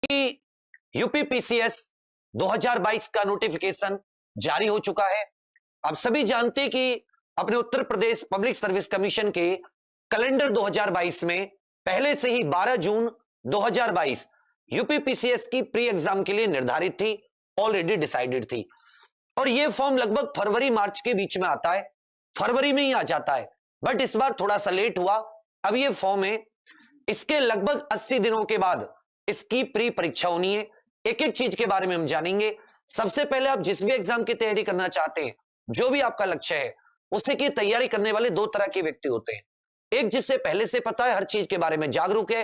कि यूपीपीसीएस 2022 का नोटिफिकेशन जारी हो चुका है। आप सभी जानते हैं कि अपने Uttar Pradesh public service commission के कैलेंडर 2022 में पहले से ही 12 जून 2022 यूपीपीसीएस की प्री एग्जाम के लिए निर्धारित थी, ऑलरेडी डिसाइडेड थी। और यह फॉर्म लगभग फरवरी मार्च के बीच में आता है, फरवरी में ही आ जाता है, बट इस बार थोड़ा सा लेट हुआ। अब यह फॉर्म है, इसके लगभग 80 दिनों के बाद इसकी प्री परीक्षा होनी है। एक एक चीज के बारे में हम जानेंगे। सबसे पहले आप जिस भी एग्जाम की तैयारी करना चाहते हैं, जो भी आपका लक्ष्य है, उसी की तैयारी करने वाले दो तरह के व्यक्ति होते हैं। एक जिससे पहले से पता है, हर चीज के बारे में जागरूक है,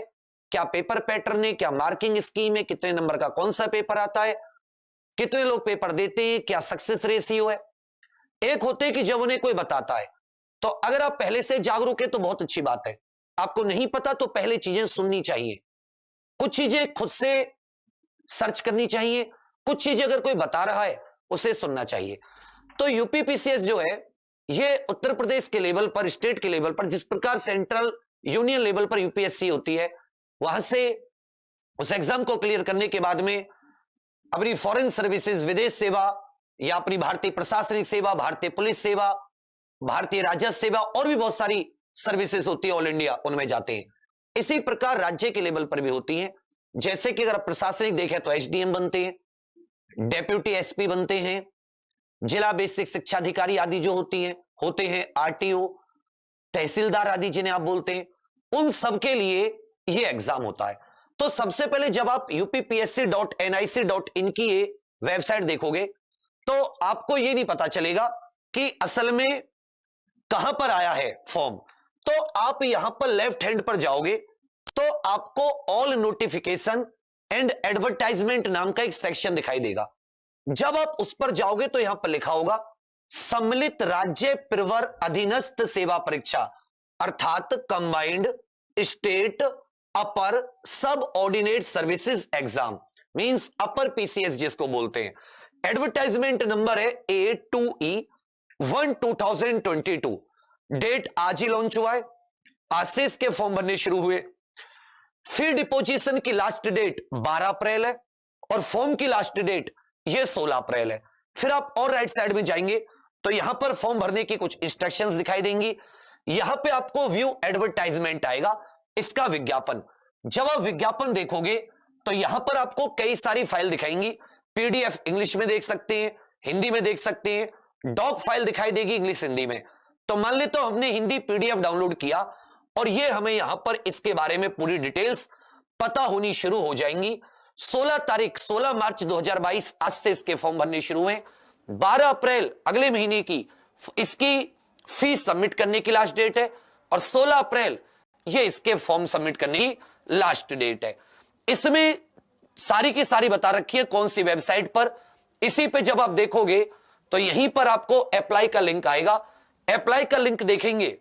क्या पेपर पैटर्न है, क्या मार्किंग स्कीम है, कितने नंबर का कौन सा पेपर आता है, कितने लोग पेपर देते हैं, क्या सक्सेस रेशियो है। एक होते हैं कि जब उन्हें कोई बताता है, तो अगर आप पहले से जागरूक है तो बहुत अच्छी बात है। आपको नहीं पता तो पहले चीजें सुननी चाहिए, कुछ चीजें खुद से सर्च करनी चाहिए, कुछ चीजें अगर कोई बता रहा है उसे सुनना चाहिए। तो यूपीपीसीएस जो है, ये उत्तर प्रदेश के लेवल पर, स्टेट के लेवल पर, जिस प्रकार सेंट्रल यूनियन लेवल पर यूपीएससी होती है, वहां से उस एग्जाम को क्लियर करने के बाद में अपनी फॉरेन सर्विसेज, विदेश सेवा, या अपनी भारतीय प्रशासनिक सेवा, भारतीय पुलिस सेवा, भारतीय राजस्व सेवा, और भी बहुत सारी सर्विसेज होती है ऑल इंडिया, उनमें जाते हैं। इसी प्रकार राज्य के लेवल पर भी होती हैं। जैसे कि अगर प्रशासनिक देखें तो एसडीएम बनते हैं, डेप्यूटी एसपी बनते हैं, जिला बेसिक शिक्षा अधिकारी आदि जो होते हैं आरटीओ, तहसीलदार आदि जिन्हें आप बोलते हैं, उन सबके लिए यह एग्जाम होता है। तो सबसे पहले जब आप uppsc.nic.in की ये वेबसाइट देखोगे तो आपको यह नहीं पता चलेगा कि असल में कहां पर आया है फॉर्म। तो आप यहां पर लेफ्ट हैंड पर जाओगे तो आपको ऑल नोटिफिकेशन एंड एडवर्टाइजमेंट नाम का एक सेक्शन दिखाई देगा। जब आप उस पर जाओगे तो यहां पर लिखा होगा सम्मिलित राज्य प्रवर अधीनस्थ सेवा परीक्षा, अर्थात कंबाइंड स्टेट अपर सब ordinate services exam, means upper PCS जिसको बोलते हैं। एडवर्टाइजमेंट नंबर है A2E1 2022। डेट आज ही लॉन्च हुआ है, आज से इसके फॉर्म भरने शुरू हुए। फिर डिपोजिशन की लास्ट डेट 12 अप्रैल है और फॉर्म की लास्ट डेट ये 16 अप्रैल है। फिर आप और राइट साइड में जाएंगे तो यहां पर फॉर्म भरने की कुछ इंस्ट्रक्शंस दिखाई देंगी। यहां पे आपको व्यू एडवर्टाइजमेंट आएगा, इसका विज्ञापन। जब आप विज्ञापन देखोगे तो यहां पर आपको कई सारी फाइल दिखाएंगी। पीडीएफ इंग्लिश में देख सकते हैं, हिंदी में देख सकते हैं, डॉक फाइल दिखाई देगी इंग्लिश हिंदी में। तो मान ले तो हमने हिंदी पीडीएफ डाउनलोड किया और ये हमें यहां पर इसके बारे में पूरी डिटेल्स पता होनी शुरू हो जाएंगी। 16 मार्च 2022 आज से इसके फॉर्म भरने शुरू हुए। 12 अप्रैल अगले महीने की इसकी फीस सबमिट करने की लास्ट डेट है और 16 अप्रैल ये इसके फॉर्म सबमिट करने की लास्ट डेट है। इसमें सारी की सारी बता रखी है कौन सी वेबसाइट पर। इसी पे जब आप देखोगे तो यहीं पर आपको अप्लाई का लिंक आएगा। अप्लाई का लिंक देखेंगे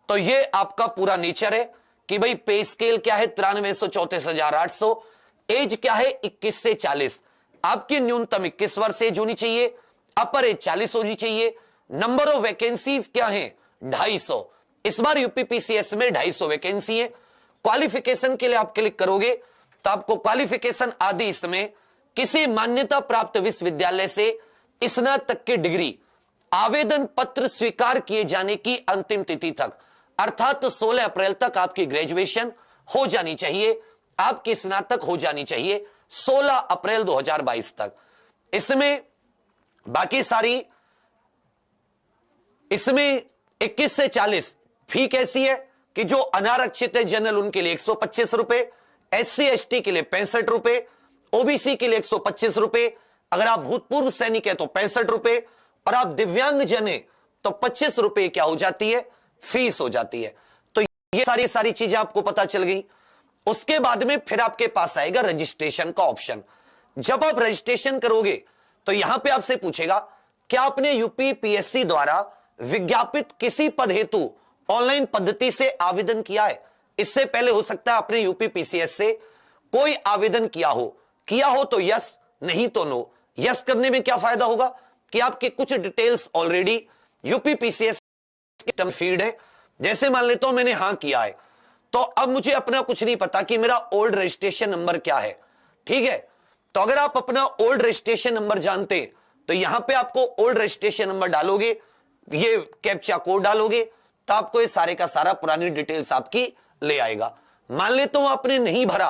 तो ये आपका पूरा नेचर है कि भाई पे स्केल क्या है 93,34,800, एज क्या है 21 से 40, आपकी न्यूनतम 21 वर्ष एज होनी चाहिए, अपर एज 40 होनी चाहिए। नंबर ऑफ वैकेंसीज क्या है 250। इस बार यूपीपीसीएस में 250 वैकेंसी है। क्वालिफिकेशन के लिए आप क्लिक करोगे तो आपको क्वालिफिकेशन आदि इसमें किसी मान्यता प्राप्त विश्वविद्यालय से स्नातक की डिग्री, आवेदन पत्र स्वीकार किए जाने की अंतिम तिथि तक, अर्थात 16 अप्रैल तक आपकी ग्रेजुएशन हो जानी चाहिए, आपकी स्नातक हो जानी चाहिए 16 अप्रैल 2022 तक। इसमें बाकी सारी, इसमें 21 से 40 फी कैसी है कि जो अनारक्षित है जनरल उनके लिए 125 रुपए, एससी एसटी के लिए 65 रुपए, ओबीसी के लिए 125 रुपए, अगर आप भूतपूर्व सैनिक है तो 65 रुपए, और आप दिव्यांग जन है तो 25 रुपए क्या हो जाती है, फीस हो जाती है। तो ये सारी चीजें आपको पता चल गई। उसके बाद में फिर आपके पास आएगा रजिस्ट्रेशन का ऑप्शन। जब आप रजिस्ट्रेशन करोगे तो यहां पे आपसे पूछेगा क्या आपने यूपीपीएससी द्वारा विज्ञापित किसी पद हेतु ऑनलाइन पद्धति से आवेदन किया है। इससे पहले हो सकता है आपने यूपीपीसीएस से कोई आवेदन किया हो तो यस, नहीं तो नो। यस करने में क्या फायदा होगा कि आपके कुछ डिटेल्स ऑलरेडी यूपीपीसीएस की फीड है। जैसे मान लेता हूं मैंने हां किया है तो अब मुझे अपना कुछ नहीं पता कि मेरा ओल्ड रजिस्ट्रेशन नंबर क्या है, ठीक है। तो अगर आप अपना ओल्ड रजिस्ट्रेशन नंबर जानते हैं तो यहां पे आपको ओल्ड रजिस्ट्रेशन नंबर डालोगे, ये कैप्चा कोड डालोगे, तो आपको ये सारे का सारा पुरानी डिटेल्स आपकी ले आएगा। मान ले तो आपने नहीं भरा,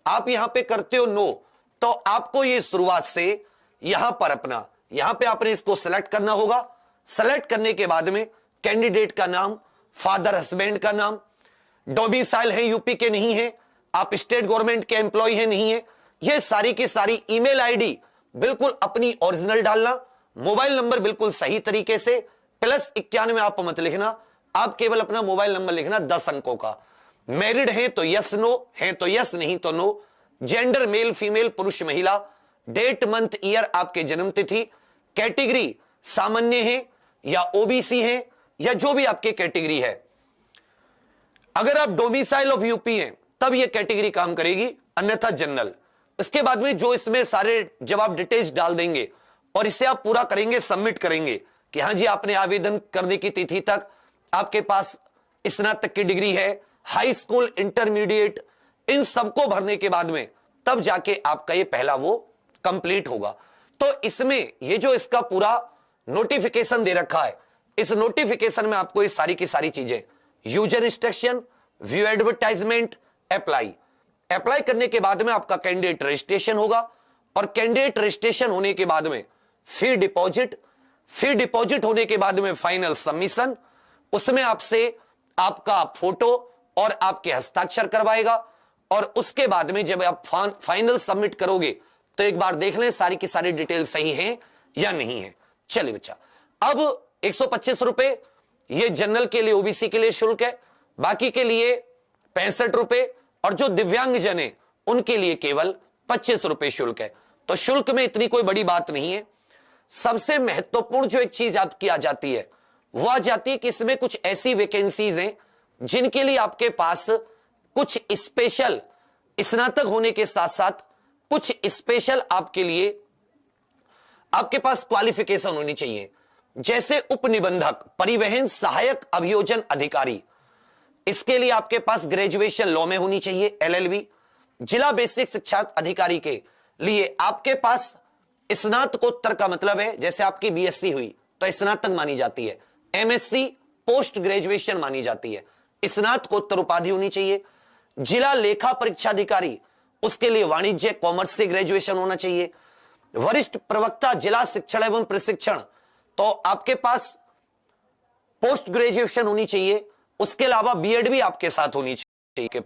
आप यहां पे करते हो नो, तो आपको ये शुरुआत से यहां पे आपने इसको सेलेक्ट करना होगा। सेलेक्ट करने के बाद में कैंडिडेट का नाम, फादर हस्बैंड का नाम, डोमिसाइल है यूपी के नहीं है, आप स्टेट गवर्नमेंट के एम्प्लॉय है नहीं है, ये सारी की सारी ईमेल आईडी बिल्कुल अपनी ओरिजिनल डालना, मोबाइल नंबर बिल्कुल सही तरीके से, +91 आप मत लिखना, आप केवल अपना मोबाइल नंबर लिखना 10 अंकों का। मैरिड है तो यस नो, है तो यस, नहीं तो नो। जेंडर मेल फीमेल, पुरुष महिला, डेट मंथ ईयर आपके जन्म तिथि, कैटेगरी सामान्य है या ओबीसी है या जो भी आपकी कैटेगरी है। अगर आप डोमिसाइल ऑफ यूपी हैं तब यह कैटेगरी काम करेगी, अन्यथा जनरल। इसके बाद में जो इसमें सारे जब आप डिटेल्स डाल देंगे और इसे आप पूरा करेंगे, सबमिट करेंगे कि हां जी आपने आवेदन करने की तिथि तक आपके पास स्नातक की डिग्री है, हाई स्कूल, इंटरमीडिएट, इन सबको भरने के बाद में तब जाके आपका ये पहला वो कंप्लीट होगा। तो इसमें ये जो इसका पूरा नोटिफिकेशन दे रखा है, इस नोटिफिकेशन में आपको ये सारी की सारी चीजें, user instruction, view advertisement, apply करने के बाद में आपका कैंडिडेट रजिस्ट्रेशन होगा और कैंडिडेट रजिस्ट्रेशन होने के बाद में फिर डिपॉजिट होने के बाद में फाइनल सबमिशन, उसमें आपसे आपका फोटो और आपके हस्ताक्षर करवाएगा और उसके बाद में जब आप फाइनल सबमिट करोगे तो एक बार देख लें सारी की सारी डिटेल सही है या नहीं है। चलिए बच्चा, अब 125 रुपए ये जनरल के लिए, ओबीसी के लिए शुल्क है, बाकी के लिए 65 रुपए और जो दिव्यांग जन है उनके लिए केवल 25 रुपए शुल्क है। तो शुल्क में इतनी कोई बड़ी बात नहीं है। सबसे महत्वपूर्ण जो एक चीज आपकी आ जाती है वो आ जाती है कि इसमें कुछ ऐसी वैकेंसीज हैं जिनके लिए आपके पास कुछ स्पेशल, स्नातक होने के साथ साथ कुछ स्पेशल आपके लिए आपके पास क्वालिफिकेशन होनी चाहिए। जैसे उप निबंधक, परिवहन सहायक अभियोजन अधिकारी, इसके लिए आपके पास ग्रेजुएशन लॉ में होनी चाहिए, LLB। जिला बेसिक शिक्षा अधिकारी के लिए आपके पास स्नातकोत्तर का मतलब है, जैसे आपकी BSc हुई तो स्नातक मानी जाती है, MSc पोस्ट ग्रेजुएशन मानी जाती है, स्नातकोत्तर उपाधि होनी चाहिए। जिला लेखा परीक्षा अधिकारी, उसके लिए वाणिज्य कॉमर्स से ग्रेजुएशन होना चाहिए। वरिष्ठ प्रवक्ता जिला शिक्षण एवं प्रशिक्षण, तो आपके पास पोस्ट ग्रेजुएशन होनी चाहिए, उसके अलावा बीएड भी आपके साथ होनी चाहिए।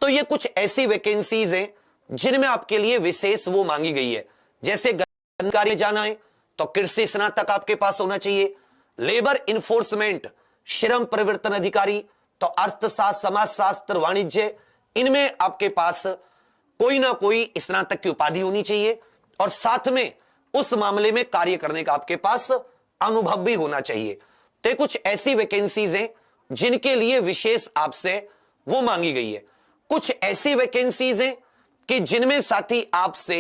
तो ये कुछ ऐसी वैकेंसीज हैं जिनमें आपके लिए विशेष वो मांगी गई है। जैसे जानकारी जाना है तो कृषि स्नातक आपके पास होना चाहिए, लेबर इन्फोर्समेंट, श्रम परिवर्तन अधिकारी, तो अर्थशास्त्र, समाजशास्त्र, वाणिज्य, इनमें आपके पास कोई ना कोई स्नातक की उपाधि होनी चाहिए और साथ में उस मामले में कार्य करने का आपके पास अनुभव भी होना चाहिए। तो कुछ ऐसी वैकेंसीज हैं जिनके लिए विशेष आपसे वो मांगी गई है। कुछ ऐसी वैकेंसीज हैं कि जिनमें साथी आपसे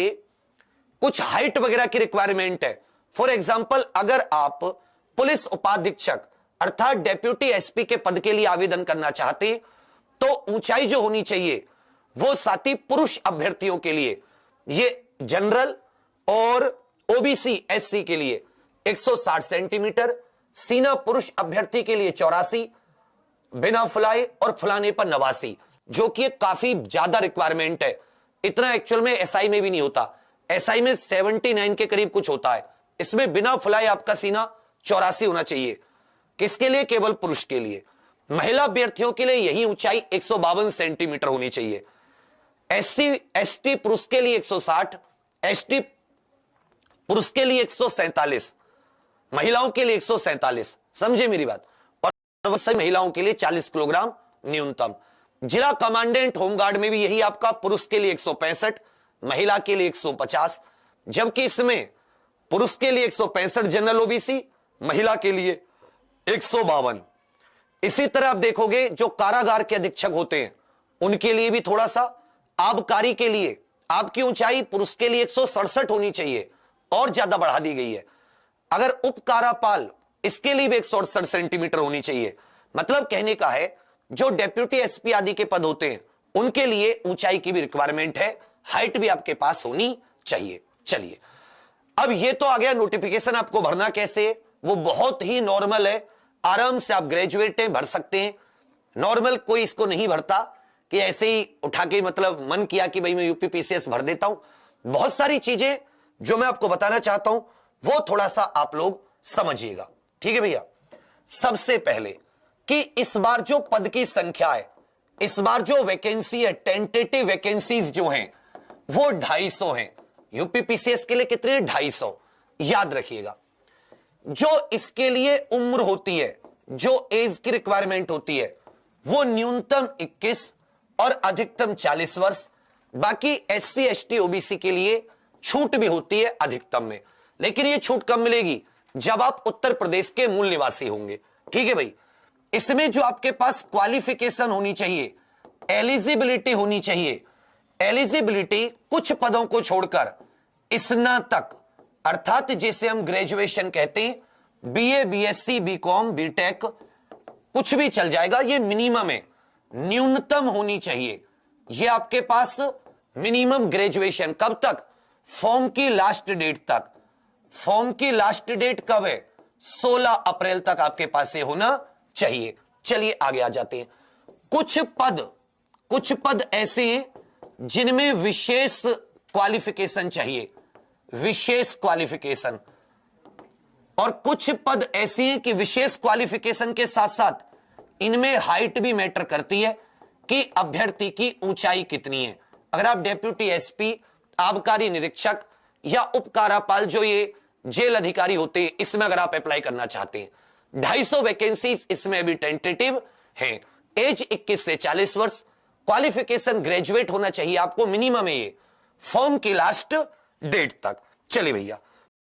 कुछ हाइट वगैरह की रिक्वायरमेंट है। फॉर एग्जाम्पल, अगर आप पुलिस उपाधीक्षक अर्थात डेप्यूटी एसपी के पद के लिए आवेदन करना चाहते हैं तो ऊंचाई जो होनी चाहिए वो साथी पुरुष अभ्यर्थियों के लिए, ये जनरल और ओबीसी एससी के लिए 160 सेंटीमीटर, सीना पुरुष अभ्यर्थी के लिए 84, बिना फुलाए और फुलाने पर 89, जो कि काफी ज्यादा रिक्वायरमेंट है। इतना एक्चुअल में एसआई में भी नहीं होता, एसआई में 79 के करीब कुछ होता है, इसमें बिना फुलाए आपका सीना 84 होना चाहिए। किसके लिए? केवल पुरुष के लिए। महिला अभ्यर्थियों के लिए यही ऊंचाई 152 सेंटीमीटर होनी चाहिए। एससी एसटी पुरुष के लिए 160, एसटी पुरुष के लिए 147, महिलाओं के लिए 147, समझे मेरी बात। और सही महिलाओं के लिए 40 किलोग्राम न्यूनतम। जिला कमांडेंट होमगार्ड में भी यही आपका पुरुष के लिए 165, महिला के लिए 150, जबकि इसमें पुरुष के लिए 165 जनरल ओबीसी, महिला के लिए 152। इसी तरह आप देखोगे जो कारागार के अधीक्षक होते हैं उनके लिए भी थोड़ा सा, आबकारी के लिए आपकी ऊंचाई पुरुष के लिए 167 होनी चाहिए और ज्यादा बढ़ा दी गई है। अगर उप कारापाल, इसके लिए भी 168 सेंटीमीटर होनी चाहिए। मतलब कहने का है जो डेप्यूटी एसपी आदि के पद होते हैं उनके लिए ऊंचाई की भी रिक्वायरमेंट है, हाइट भी आपके पास होनी चाहिए। चलिए, अब ये तो आ गया नोटिफिकेशन, आपको भरना कैसे, वो बहुत ही नॉर्मल है, आराम से आप ग्रेजुएट हैं भर सकते हैं। नॉर्मल कोई इसको नहीं भरता कि ऐसे ही उठा के मतलब मन किया कि भाई मैं यूपीपीसीएस भर देता हूं। बहुत सारी चीजें जो मैं आपको बताना चाहता हूं वो थोड़ा सा आप लोग समझिएगा, ठीक है भैया। सबसे पहले कि इस बार जो पद की संख्या है, इस बार जो वैकेंसी है, टेंटेटिव वैकेंसीज जो हैं वो 250 हैं। यूपीपीसीएस के लिए कितने? 250। याद रखिएगा, जो इसके लिए उम्र होती है, जो एज की रिक्वायरमेंट होती है, वो न्यूनतम 21 और अधिकतम 40 वर्ष। बाकी एससी एसटी ओबीसी के लिए छूट भी होती है अधिकतम में, लेकिन ये छूट कब मिलेगी? जब आप उत्तर प्रदेश के मूल निवासी होंगे, ठीक है भाई। इसमें जो आपके पास क्वालिफिकेशन होनी चाहिए, एलिजिबिलिटी होनी चाहिए, एलिजिबिलिटी कुछ पदों को छोड़कर स्नातक, अर्थात जिसे हम ग्रेजुएशन कहते हैं, बीए, बीएससी, बीकॉम, बीटेक, कुछ भी चल जाएगा, ये मिनिमम है, न्यूनतम होनी चाहिए। ये आपके पास मिनिमम ग्रेजुएशन कब तक? फॉर्म की लास्ट डेट तक। फॉर्म की लास्ट डेट कब है? 16 अप्रैल तक आपके पास ये होना चाहिए। चलिए आगे आ जाते हैं। कुछ पद ऐसे हैं जिनमें विशेष क्वालिफिकेशन चाहिए, विशेष क्वालिफिकेशन, और कुछ पद ऐसे हैं कि विशेष क्वालिफिकेशन के साथ साथ इनमें हाइट भी मैटर करती है कि अभ्यर्थी की ऊंचाई कितनी है। अगर आप डेप्यूटी एसपी, आबकारी निरीक्षक या उपकारापाल, जो ये जेल अधिकारी होते हैं, इसमें अगर आप अप्लाई करना चाहते हैं, 250 वैकेंसीज इसमें अभी टेंटेटिव हैं। एज 21 से 40 वर्ष, क्वालिफिकेशन ग्रेजुएट होना चाहिए आपको, मिनिमम है ये, फॉर्म की लास्ट डेट तक। चलिए भैया,